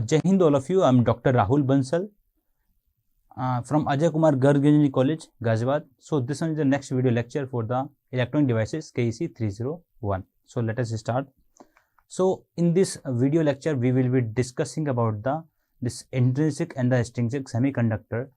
Jai Hind all of you. I'm Dr. Rahul Bansal from Ajay Kumar Garg Engineering College, Ghaziabad. So this one is the next video lecture for the electronic devices KEC 301. So let us start. So in this video lecture, we will be discussing about this intrinsic and the extrinsic semiconductor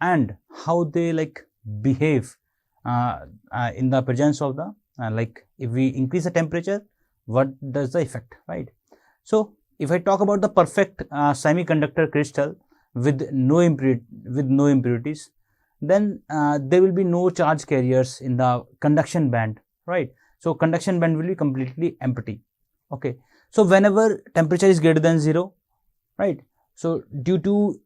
and how they behave in the presence of the if we increase the temperature, what does the effect, right? So if I talk about the perfect semiconductor crystal with no impurities, then there will be no charge carriers in the conduction band, right? So conduction band will be completely empty. Okay, so whenever temperature is greater than 0, right? So due to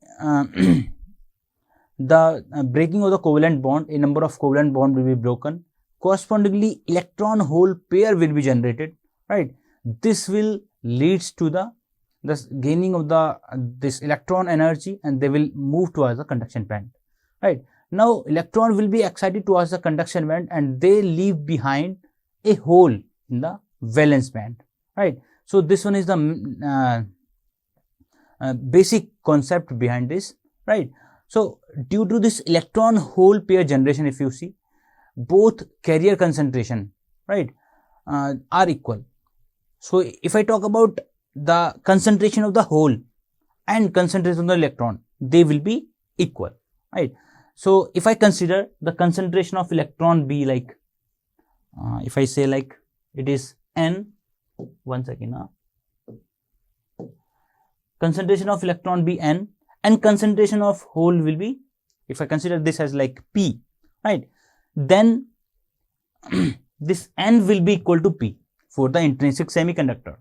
the breaking of the covalent bond, a number of covalent bond will be broken. Correspondingly, electron hole pair will be generated, right? This will leads to the gaining of this electron energy, and they will move towards the conduction band, right? Now electron will be excited towards the conduction band and they leave behind a hole in the valence band, right? So this one is the basic concept behind this, right? So due to this electron hole pair generation, if you see, both carrier concentration, right, are equal. So if I talk about the concentration of the hole and concentration of the electron, they will be equal, right? So if I consider the concentration of electron be if I say it is n, one second, concentration of electron be n and concentration of hole will be, if I consider this as p, right, then this n will be equal to p for the intrinsic semiconductor,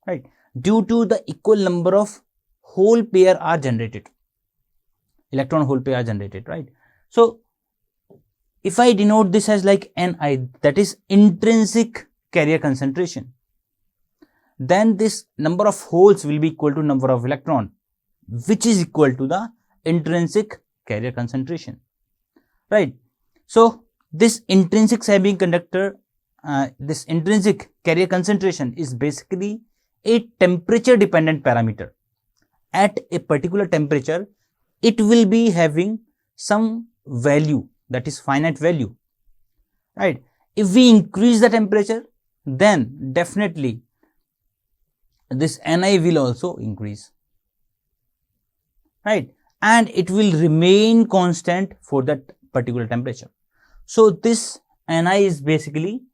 right? Due to the equal number of hole pair are generated, electron hole pair are generated, right? So if I denote this as Ni, that is intrinsic carrier concentration, then this number of holes will be equal to number of electron, which is equal to the intrinsic carrier concentration, right? So this intrinsic semiconductor, this intrinsic carrier concentration is basically a temperature dependent parameter. At a particular temperature, it will be having some value, that is finite value, right? If we increase the temperature, then definitely this Ni will also increase, right? And it will remain constant for that particular temperature. So this Ni is basically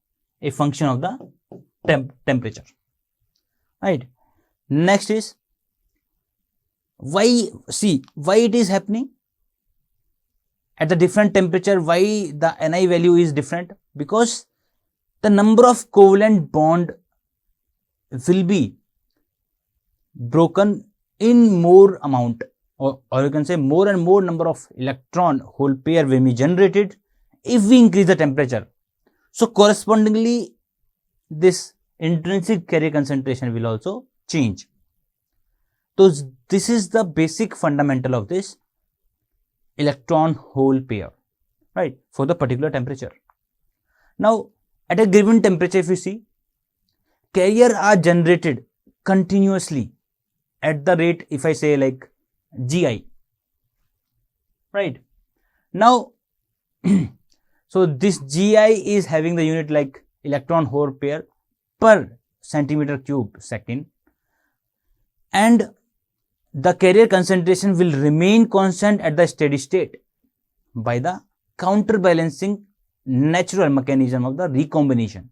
a function of the temperature, right? Next is why it is happening at the different temperature, why the Ni value is different, because the number of covalent bond will be broken in more amount, or you can say more and more number of electron hole pair will be generated if we increase the temperature. So correspondingly, this intrinsic carrier concentration will also change. So this is the basic fundamental of this electron hole pair, right, for the particular temperature. Now at a given temperature, if you see, carrier are generated continuously at the rate, if I say Gi, right? Now so this Gi is having the unit electron hole pair per centimeter cube second, and the carrier concentration will remain constant at the steady state by the counterbalancing natural mechanism of the recombination.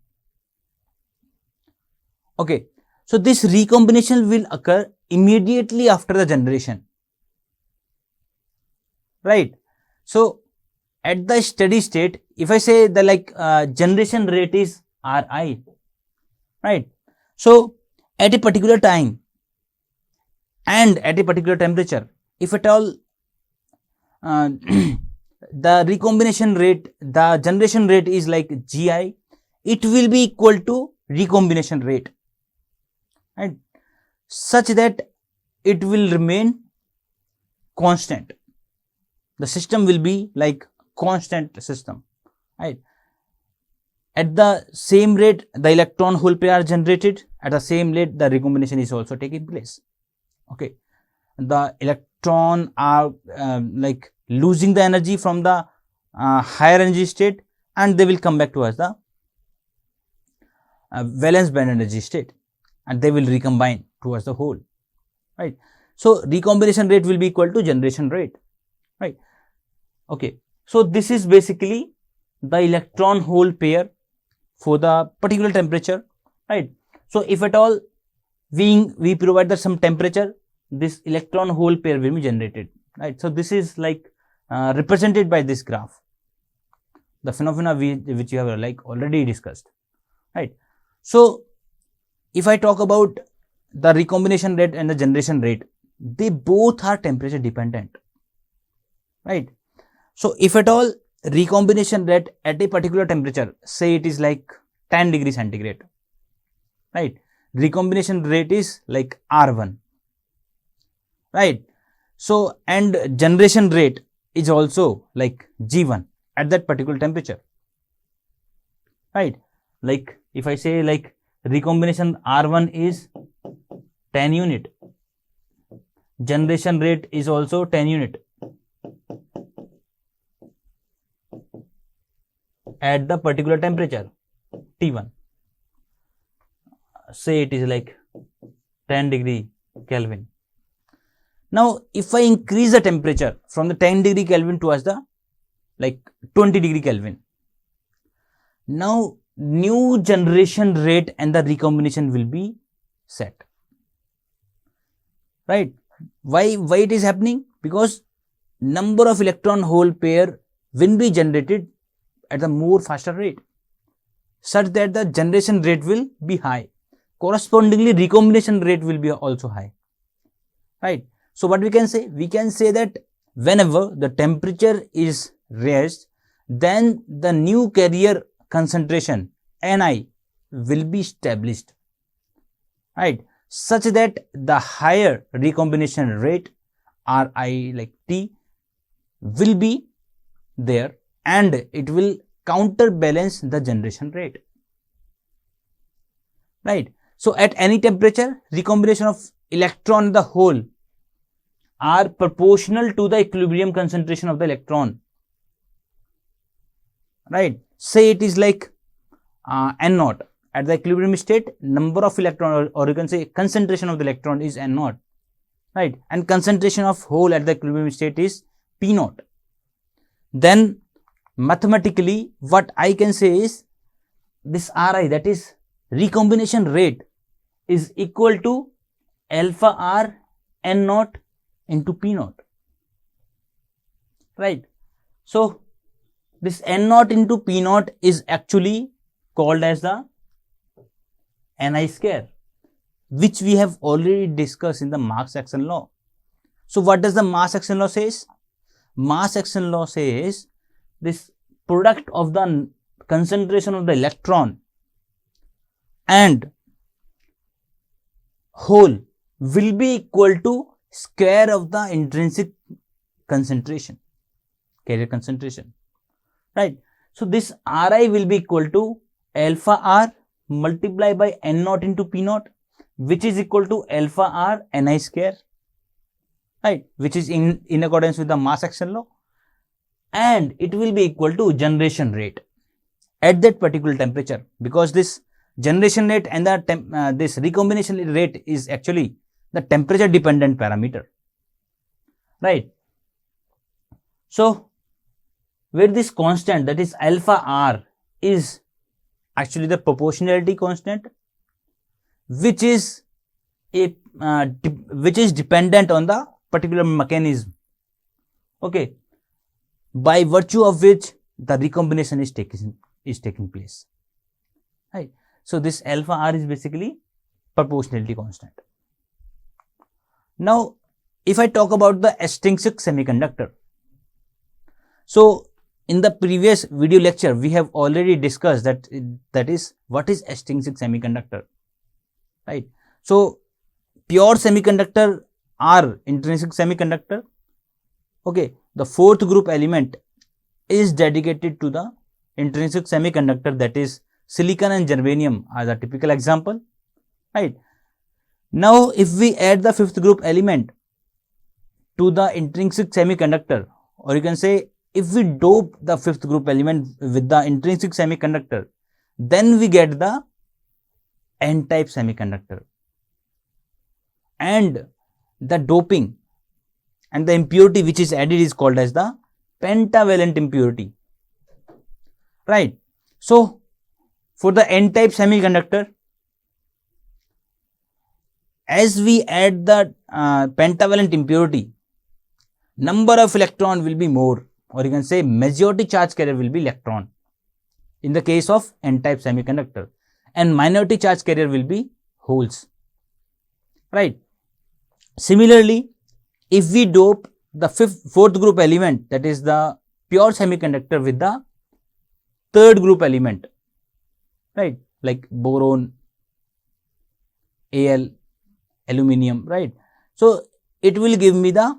Okay, so this recombination will occur immediately after the generation, right? So at the steady state, if I say the generation rate is Ri, right? So at a particular time and at a particular temperature, if at all the recombination rate, the generation rate is Gi, it will be equal to recombination rate, right, such that it will remain constant. The system will be constant system, right? At the same rate, the electron hole pair are generated. At the same rate, the recombination is also taking place. Okay. the electron are like losing the energy from the higher energy state, and they will come back towards the valence band energy state, and they will recombine towards the hole, right. So recombination rate will be equal to generation rate, right. Okay, so this is basically the electron hole pair for the particular temperature, right. So if at all we provide some temperature, this electron hole pair will be generated, right. So this is like represented by this graph, the phenomena which you have like already discussed, right. So if I talk about the recombination rate and the generation rate, they both are temperature dependent, right. So if at all recombination rate at a particular temperature, say it is like 10 degrees centigrade, right, recombination rate is like R1, right. So and generation rate is also like G1 at that particular temperature, right. Like if I say like recombination R1 is 10 unit, generation rate is also 10 unit at the particular temperature T1, say it is like 10 degree Kelvin. Now if I increase the temperature from the 10 degree Kelvin towards the like 20 degree Kelvin, now new generation rate and the recombination will be set, right. Why it is happening? Because number of electron hole pair will be generated at the more faster rate, such that the generation rate will be high, correspondingly recombination rate will be also high, right. So what we can say? We can say that whenever the temperature is raised, then the new carrier concentration Ni will be established, right, such that the higher recombination rate Ri like T will be there, and it will counterbalance the generation rate, right. So at any temperature, recombination of electron in the hole are proportional to the equilibrium concentration of the electron, right. Say it is like N naught. At the equilibrium state, number of electron, or you can say concentration of the electron is N naught, right, and concentration of hole at the equilibrium state is P naught. Then mathematically what I can say is this Ri, that is recombination rate, is equal to alpha R N naught into P naught, right. So this N naught into P naught is actually called as the Ni square, which we have already discussed in the mass action law. So what does the mass action law says? Mass action law says this product of the concentration of the electron and hole will be equal to square of the intrinsic concentration, carrier concentration, right. So this Ri will be equal to alpha R multiplied by N naught into P naught, which is equal to alpha R Ni square, right, which is in accordance with the mass action law, and it will be equal to generation rate at that particular temperature, because this generation rate and the this recombination rate is actually the temperature dependent parameter, right. So where this constant, that is alpha R, is actually the proportionality constant, which is dependent on the particular mechanism, okay, by virtue of which the recombination is taking place, right. So this alpha R is basically proportionality constant. Now if I talk about the extrinsic semiconductor, so in the previous video lecture we have already discussed that is what is extrinsic semiconductor, right. So pure semiconductor are intrinsic semiconductor, okay. The fourth group element is dedicated to the intrinsic semiconductor, that is silicon and germanium are the typical example, right. Now if we add the fifth group element, to the intrinsic semiconductor, or you can say if we dope the fifth group element with the intrinsic semiconductor, then we get the n-type semiconductor. And the doping and the impurity which is added is called as the pentavalent impurity, right? So for the n-type semiconductor, as we add the pentavalent impurity, number of electron will be more, or you can say majority charge carrier will be electron in the case of n-type semiconductor, and minority charge carrier will be holes, right? Similarly, if we dope the fourth group element, that is the pure semiconductor, with the third group element, right, like boron, Al, aluminium, right? So it will give me the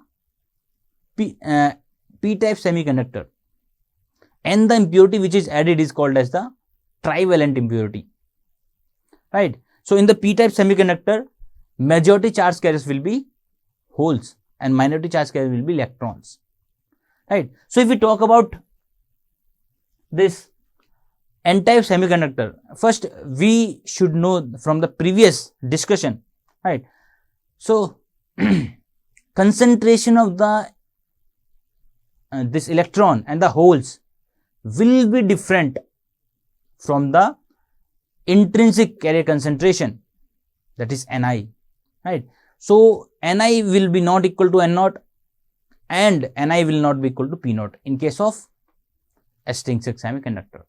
p-type semiconductor, and the impurity which is added is called as the trivalent impurity, right? So in the p-type semiconductor, majority charge carriers will be holes and minority charge carriers will be electrons, right? So if we talk about this n-type semiconductor, first we should know from the previous discussion, right? So concentration of the this electron and the holes will be different from the intrinsic carrier concentration, that is Ni, right? So Ni will be not equal to N0 and Ni will not be equal to P0 in case of extrinsic semiconductor,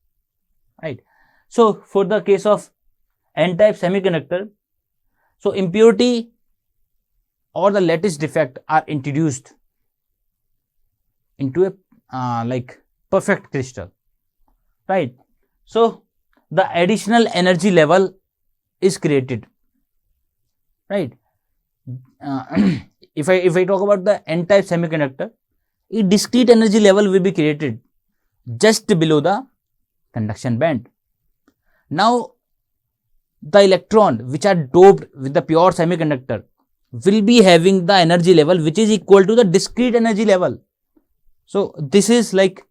right? So for the case of n-type semiconductor, so impurity or the lattice defect are introduced into a like perfect crystal, right? So the additional energy level is created, right? If I talk about the n-type semiconductor, a discrete energy level will be created just below the conduction band. Now the electron which are doped with the pure semiconductor will be having the energy level which is equal to the discrete energy level. So this is like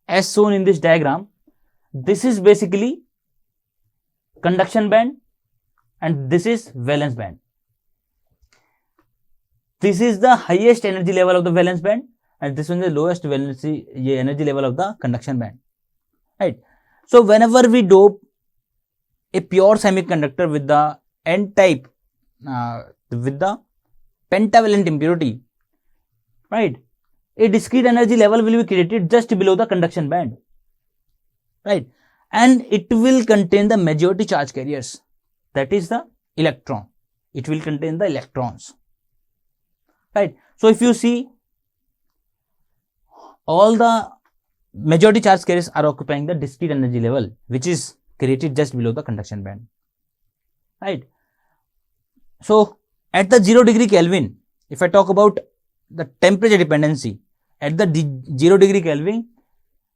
as shown in this diagram. This is basically conduction band and this is valence band. This is the highest energy level of the valence band and this is the lowest energy level of the conduction band, right? So whenever we dope a pure semiconductor with the n-type with the pentavalent impurity, right, a discrete energy level will be created just below the conduction band, right? And it will contain the majority charge carriers, that is the electron. It will contain the electrons, right? So if you see, all the majority charge carriers are occupying the discrete energy level which is created just below the conduction band, right? So at the 0 degree Kelvin, if I talk about the temperature dependency, at the 0 degree Kelvin,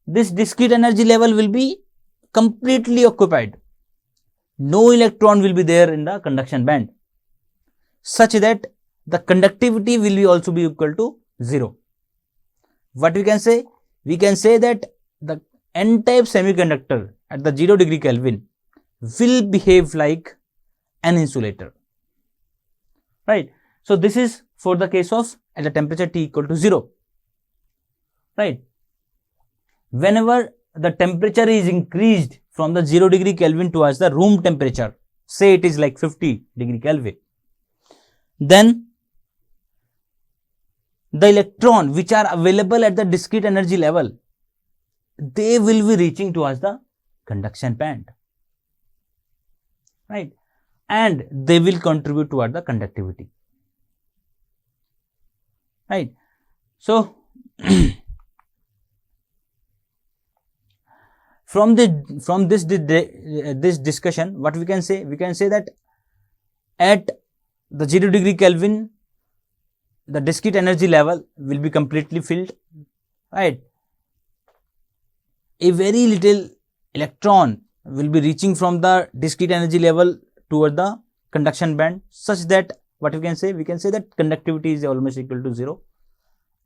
this discrete energy level will be completely occupied. No electron will be there in the conduction band, such that the conductivity will be also be equal to 0. What we can say? We can say that the n-type semiconductor at the 0 degree Kelvin will behave like an insulator, right? So this is for the case of at the temperature T equal to 0, right? Whenever the temperature is increased from the 0 degree Kelvin towards the room temperature, say it is like 50 degree Kelvin, then the electron which are available at the discrete energy level, they will be reaching towards the conduction band, right? And they will contribute toward the conductivity, right? So from this discussion, what we can say? We can say that at the 0 degree Kelvin, the discrete energy level will be completely filled, right? A very little electron will be reaching from the discrete energy level toward the conduction band, such that what we can say? We can say that conductivity is almost equal to 0,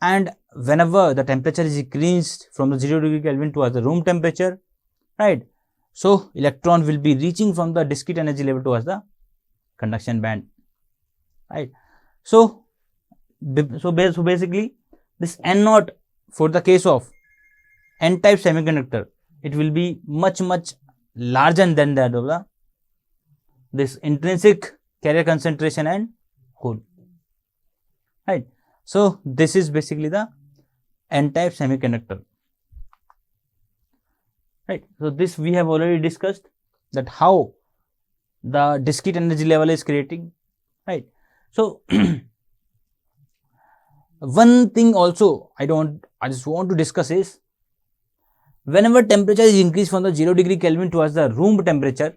and whenever the temperature is increased from the 0 degree Kelvin towards the room temperature, right? So electron will be reaching from the discrete energy level towards the conduction band, right? So basically this N naught for the case of N-type semiconductor, it will be much larger than that of the this intrinsic carrier concentration and hole, right? So this is basically the N-type semiconductor, right? So this we have already discussed, that how the discrete energy level is creating, right? So one thing also I just want to discuss is, whenever temperature is increased from the 0 degree Kelvin towards the room temperature,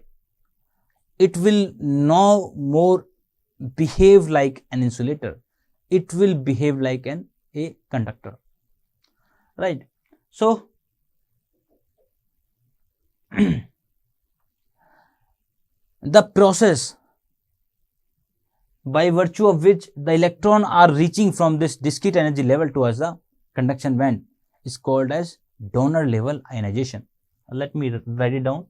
it will no more behave like an insulator. It will behave like a conductor, right? So the process by virtue of which the electron are reaching from this discrete energy level towards the conduction band is called as donor level ionization. Let me write it down.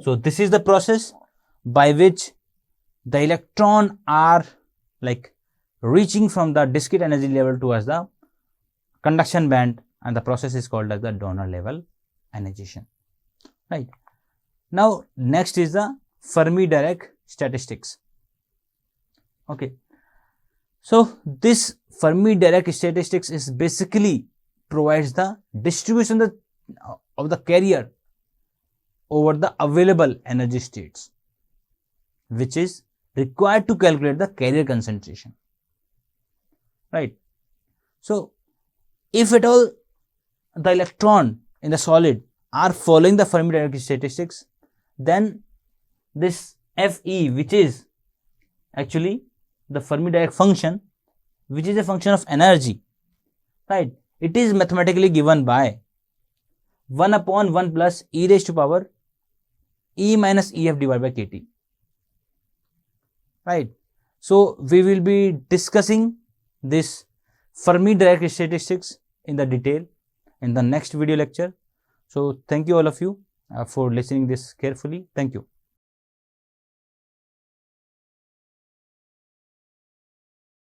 So this is the process by which the electron are like reaching from the discrete energy level towards the conduction band, and the process is called as the donor level ionization, right? Now next is the Fermi-Dirac statistics. Okay, so this Fermi-Dirac statistics is basically provides the distribution of the carrier over the available energy states, which is required to calculate the carrier concentration, right? So if at all the electron in the solid are following the Fermi-Dirac statistics, then this Fe, which is actually the Fermi-Dirac function, which is a function of energy, right? It is mathematically given by 1 upon 1 plus e raised to power E minus Ef divided by kT, right? So we will be discussing this Fermi-Dirac statistics in the detail in the next video lecture. So thank you all of you for listening this carefully. Thank you.